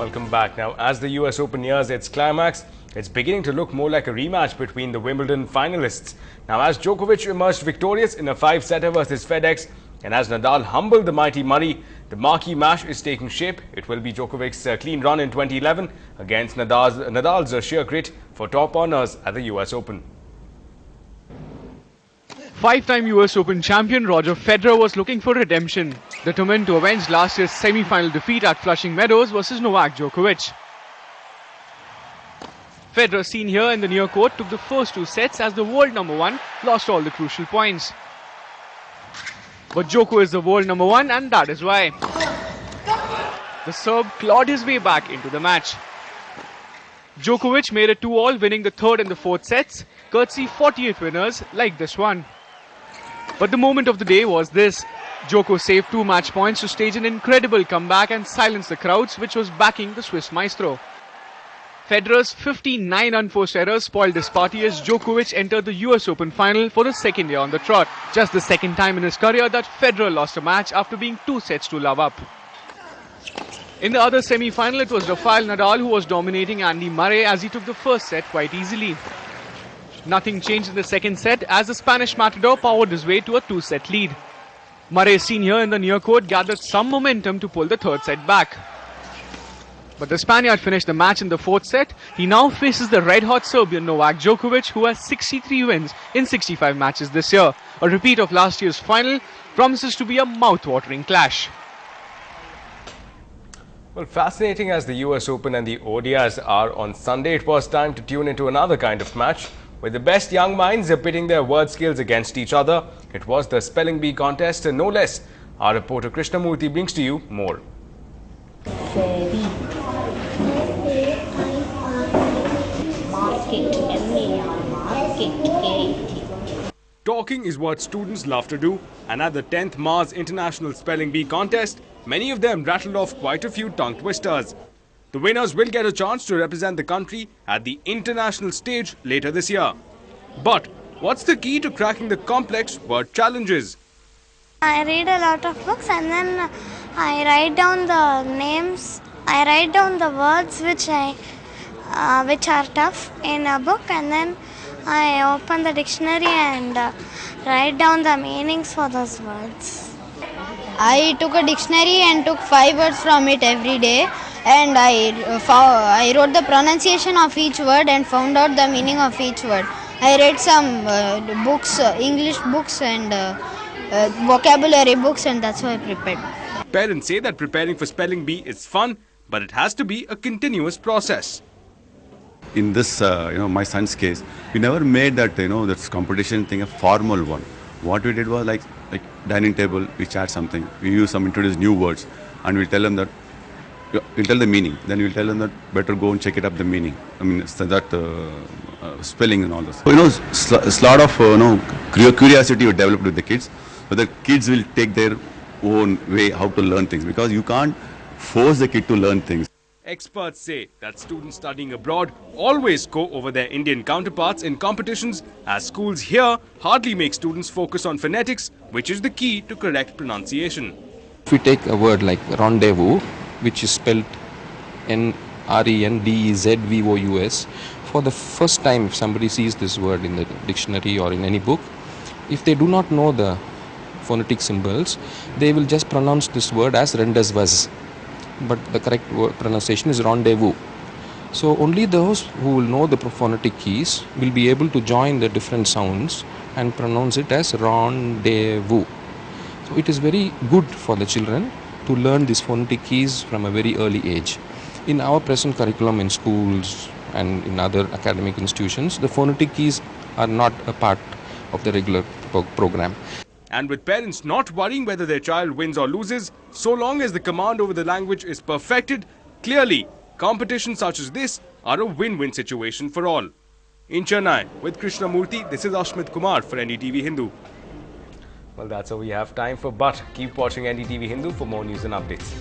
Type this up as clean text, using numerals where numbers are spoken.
Welcome back. Now, as the US Open nears its climax, it's beginning to look more like a rematch between the Wimbledon finalists. Now, as Djokovic emerged victorious in a 5-setter versus FedEx, and as Nadal humbled the mighty Murray, the marquee match is taking shape. It will be Djokovic's clean run in 2011 against Nadal's sheer grit for top honours at the US Open. Five-time US Open champion Roger Federer was looking for redemption, determined to avenge last year's semi-final defeat at Flushing Meadows versus Novak Djokovic. Federer, seen here in the near court, took the first two sets as the world number one lost all the crucial points. But Djoko is the world number one, and that is why. The Serb clawed his way back into the match. Djokovic made it 2-all, winning the third and the fourth sets, courtesy 48 winners like this one. But the moment of the day was this. Djoko saved 2 match points to stage an incredible comeback and silence the crowds which was backing the Swiss maestro. Federer's 59 unforced errors spoiled this party as Djokovic entered the US Open final for the second year on the trot. Just the second time in his career that Federer lost a match after being 2-0 up. In the other semi-final, it was Rafael Nadal who was dominating Andy Murray as he took the first set quite easily. Nothing changed in the second set as the Spanish matador powered his way to a 2-set lead. Murray, seen here in the near court, gathered some momentum to pull the third set back. But the Spaniard finished the match in the fourth set. He now faces the red-hot Serbian Novak Djokovic, who has 63 wins in 65 matches this year. A repeat of last year's final promises to be a mouth-watering clash. Well, fascinating as the US Open and the ODIs are on Sunday, it was time to tune into another kind of match, with the best young minds pitting their word skills against each other. It was the Spelling Bee contest, no less. Our reporter Krishnamurthy brings to you more. Talking is what students love to do, and at the 10th Mars International Spelling Bee contest, many of them rattled off quite a few tongue twisters. The winners will get a chance to represent the country at the international stage later this year. But what's the key to cracking the complex word challenges? I read a lot of books and then I write down the names. I write down the words which are tough in a book, and then I open the dictionary and write down the meanings for those words. I took a dictionary and took 5 words from it every day, and I wrote the pronunciation of each word and found out the meaning of each word. I read some books, English books and vocabulary books, and that's how I prepared. Parents say that preparing for Spelling Bee is fun, but it has to be a continuous process. In this, my son's case, we never made that, this competition thing a formal one. What we did was like dining table, we chat something, we introduce new words, and we'll tell them that, we'll tell the meaning. Then we'll tell them that better go and check it up the meaning. I mean, so that spelling and all this. So, it's a lot of curiosity we developed with the kids, but the kids will take their own way how to learn things, because you can't force the kid to learn things. Experts say that students studying abroad always go over their Indian counterparts in competitions, as schools here hardly make students focus on phonetics, which is the key to correct pronunciation. If we take a word like rendezvous, which is spelled N-R-E-N-D-E-Z-V-O-U-S, for the first time if somebody sees this word in the dictionary or in any book, if they do not know the phonetic symbols, they will just pronounce this word as rendezvous. But the correct word pronunciation is rendezvous. So only those who will know the phonetic keys will be able to join the different sounds and pronounce it as rendezvous. So it is very good for the children to learn these phonetic keys from a very early age. In our present curriculum in schools and in other academic institutions, the phonetic keys are not a part of the regular program. And with parents not worrying whether their child wins or loses, so long as the command over the language is perfected, clearly, competitions such as this are a win-win situation for all. In Chennai, with Krishnamurthy, this is Ashmit Kumar for NDTV Hindu. Well, that's all we have time for, but keep watching NDTV Hindu for more news and updates.